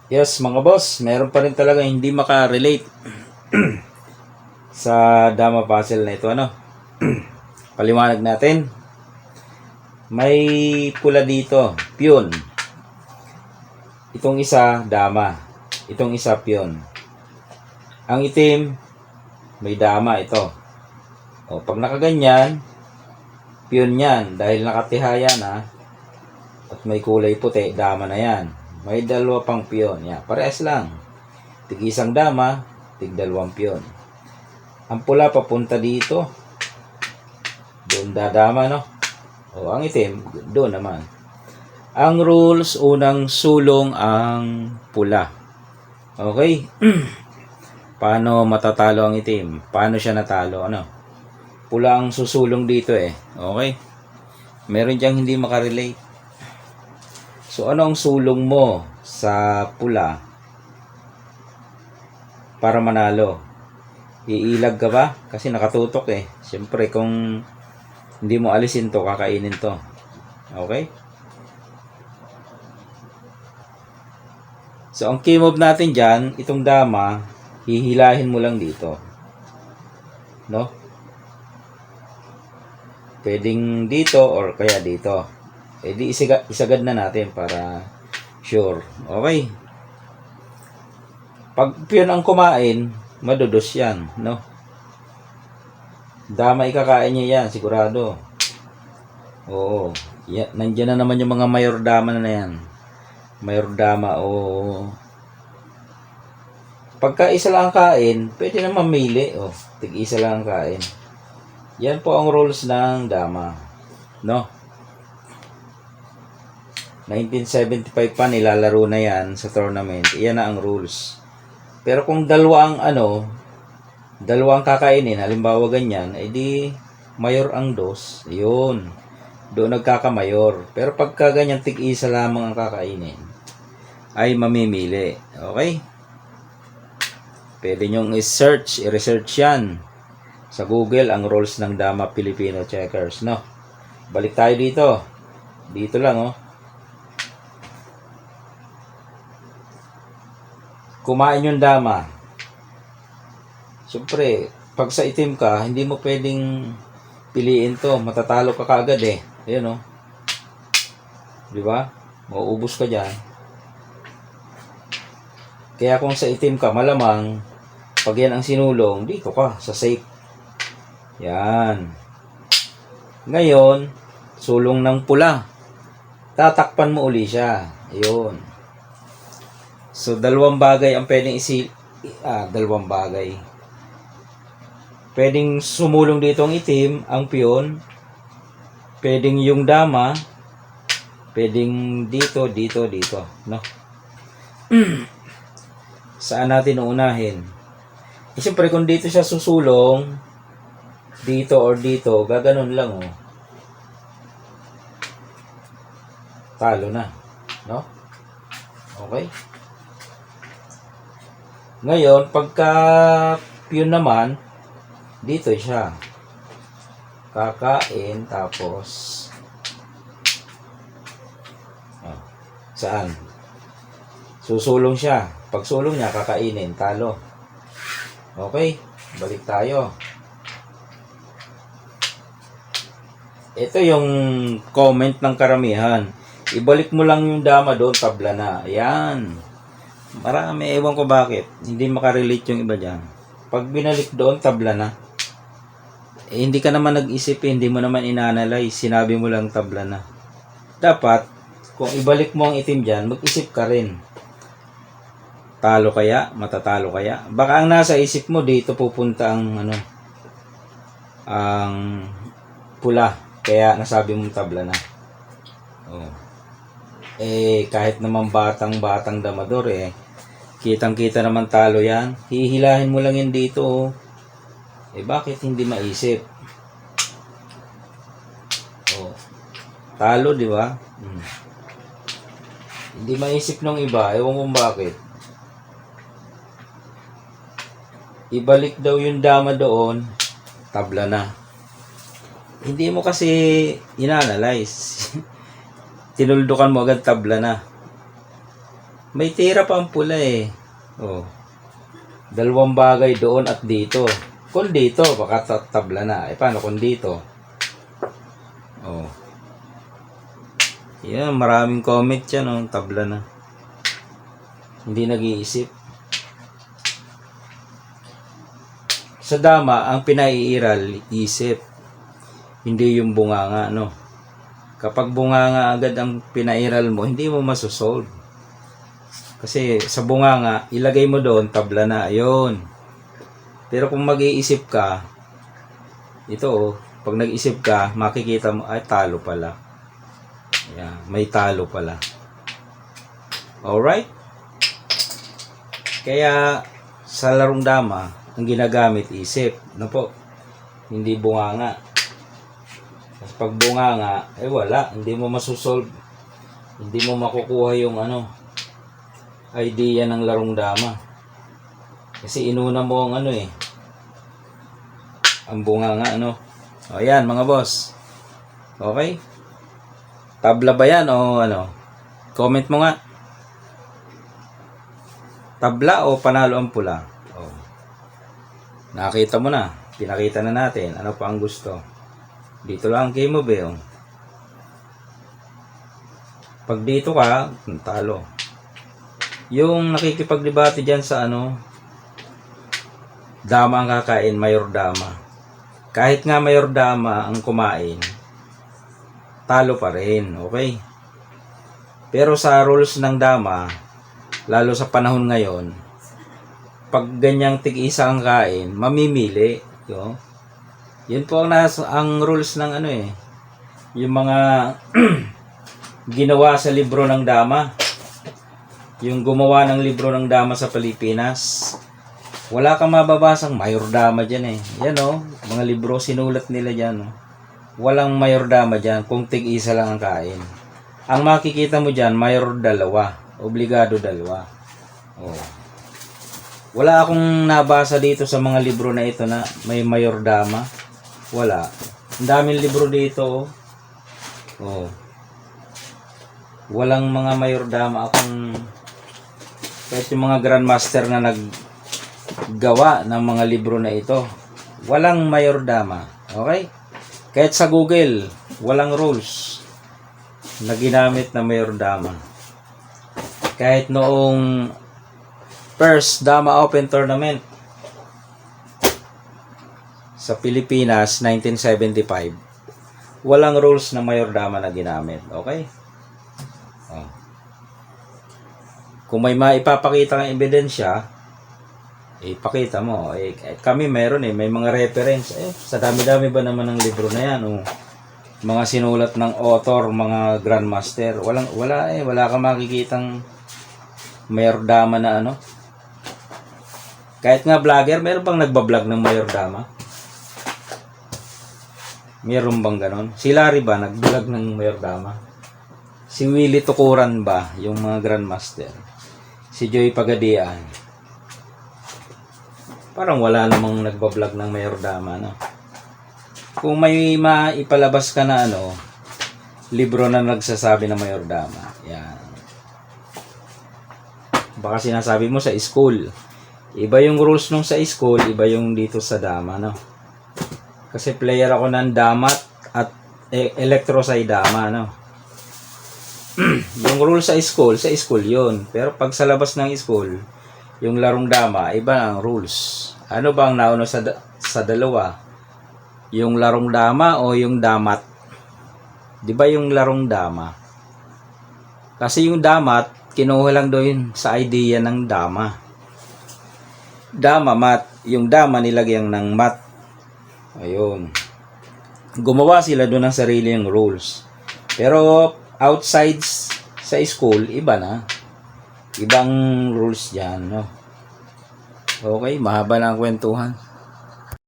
Yes, mga boss, meron pa rin talaga hindi makarelate sa Dama puzzle na ito. Paliwanag natin. May pula dito, piyon. Itong isa, dama. Itong isa, piyon. Ang itim, may dama ito. O, pag nakaganyan, piyon yan. Dahil nakatihaya na, at may kulay puti, dama na yan. May dalawa pang piyon. Yan, parehas lang. Tig isang dama, tig dalawang piyon. Ang pula papunta dito. Doon dadama, no? O, ang itim, doon naman. Ang rules, unang sulong ang pula. Okay? Paano matatalo ang itim? Paano siya natalo? Pula ang susulong dito eh. Okay? Meron diyang hindi makarelate. So, ano ang sulong mo sa pula para manalo? Iilag ka ba? Kasi nakatutok eh. Siyempre, kung hindi mo alisin to, kakainin to. Okay? So, ang key move natin dyan, itong dama, hihilahin mo lang dito. No? Pwedeng dito or kaya dito. Eh di isagad na natin para sure. Okay. Pag piyon ang kumain, madudos yan, no? Dama ikakain niya yan, sigurado. Oo. Yan, nandiyan na naman yung mga mayor dama na yan. Mayor dama o pagka isa lang ang kain, pwede na mamili. Tig isa lang ang kain. Yan po ang rules ng dama. No? 1975 pa nilalaro na yan sa tournament. Iyan na ang rules. Pero kung dalawang kakainin, halimbawa ganyan, edi mayor ang dos, yun. Doon nagkakamayor. Pero pagka ganyan, tig-isa lamang ang kakainin, ay mamimili. Okay? Pwede nyong i-research yan sa Google, ang rules ng Dama Filipino Checkers, no? Balik tayo dito. Dito lang, kumain yung dama. Siyempre, pag sa itim ka, hindi mo pwedeng piliin to. Matatalo ka kaagad eh. Ayan di ba? Mauubos ka dyan. Kaya kung sa itim ka, malamang, pag yan ang sinulong, dito ka, sa safe. Yan. Ngayon, sulong ng pula. Tatakpan mo uli siya. Ayun. So, dalawang bagay ang pwedeng dalawang bagay. Pwedeng sumulong dito ang itim, ang piyon. Pwedeng yung dama. Pwedeng dito, no? Saan natin uunahin? Siyempre, kung dito siya susulong, dito or dito, gaganon lang, Talo na, no? Okay? Ngayon, pagka piyon naman, dito siya. Kakain, tapos, saan? Susulong siya. Pag sulong niya, kakainin, talo. Okay, balik tayo. Ito yung comment ng karamihan. Ibalik mo lang yung dama doon, tabla na. Ayan. Marami, ewan ko bakit. Hindi makarelate yung iba dyan. Pag binalik doon, tabla na. Hindi ka naman nag-isip, hindi mo naman inanalyze. Sinabi mo lang tabla na. Dapat, kung ibalik mo ang itim dyan, mag-isip ka rin. Talo kaya? Matatalo kaya? Baka ang nasa isip mo, dito pupunta ang ang pula. Kaya nasabi mong tabla na. Kahit naman batang damador kitang-kita naman talo yan. Hihilahin mo lang yan dito. Bakit hindi maisip? Talo, di ba? Hindi maisip ng iba. Ewan kung bakit. Ibalik daw yung dama doon, tabla na. Hindi mo kasi inanalyze. Tinuldukan mo agad, tabla na. May tira pa ang pula eh. Oh. Dalawang bagay doon at dito. Kung dito, baka tabla na. Eh, paano kung dito? Oh. Yan, maraming comment yan, oh. Tabla na. Hindi nag-iisip. Sa dama, ang pinaiiral, isip. Hindi yung bunganga, no? Kapag bunganga agad ang pinairal mo, hindi mo masosolve. Kasi sa bunganga, ilagay mo doon, tabla na, ayun. Pero kung mag-iisip ka, ito oh, pag nag-isip ka, makikita mo, ay talo pala. Ayan, may talo pala. Alright? Kaya, sa larong dama, ang ginagamit isip. Ano po? Hindi bunganga. Kasi pag bunganga, eh wala. Hindi mo masusolve. Hindi mo makukuha yung ano, idea ng larong dama. Kasi inuna mo ang ano eh. Ang bunganga ano. O yan mga boss. Okay? Tabla ba yan o ano? Comment mo nga. Tabla o panalo ang pula? Nakita mo na. Pinakita na natin. Ano pa ang gusto? Dito lang game mo ba? Pag dito ka, talo. Yung nakikipagdebate dyan sa ano, dama ang kakain, mayor dama. Kahit nga mayor dama ang kumain, talo pa rin. Okay? Pero sa rules ng dama, lalo sa panahon ngayon, pag ganyang tig-isa ang kain, mamimili. Yun po ang rules ng ano eh. Yung mga ginawa sa libro ng dama. Yung gumawa ng libro ng dama sa Pilipinas. Wala kang mababasang mayor dama dyan eh. Yan oh, mga libro sinulat nila dyan. Oh. Walang mayor dama dyan kung tig-isa lang ang kain. Ang makikita mo dyan, mayor dalawa. Obligado dalawa. Oh. Wala akong nabasa dito sa mga libro na ito na may mayor dama. Wala. Ang daming libro dito. Oh. Walang mga mayor dama akong kahit yung mga grandmaster na naggawa ng mga libro na ito. Walang mayor dama. Okay? Kahit sa Google, walang rules na ginamit na mayor dama. Kahit noong first Dama Open Tournament sa Pilipinas, 1975, walang rules na mayor dama na ginamit. Okay? Oh. Kung may maipapakita ng ebidensya, ipakita mo. Kami meron eh, may mga reference. Sa dami-dami ba naman ng libro na yan? Oh. Mga sinulat ng author, mga grandmaster. Wala ka makikitang mayor dama na ano. Kahit nga vlogger, meron bang nagbablog ng mayor dama? Meron bang ganon? Si Larry ba nagblog ng mayor dama? Si Willie Tukuran ba, yung mga grandmaster? Si Joy Pagadian? Parang wala namang nagbablog ng mayor dama, no? Kung may maipalabas ka na ano, libro na nagsasabi ng mayor dama, yan. Baka sinasabi mo sa school. Iba yung rules nung sa school, iba yung dito sa dama, no? Kasi player ako ng damat at electro sa dama, no? Yung rule sa school yun. Pero pag sa labas ng school, yung larong dama, iba ang rules. Ano bang nauna sa dalawa? Yung larong dama o yung damat? Di ba yung larong dama? Kasi yung damat, kinuha lang doon sa idea ng dama. Dama, mat. Yung dama nilagyan ng mat. Ayun. Gumawa sila doon ng sarili ng rules. Pero outside sa school, iba na. Ibang rules dyan, no? Okay, mahaba na ang kwentuhan.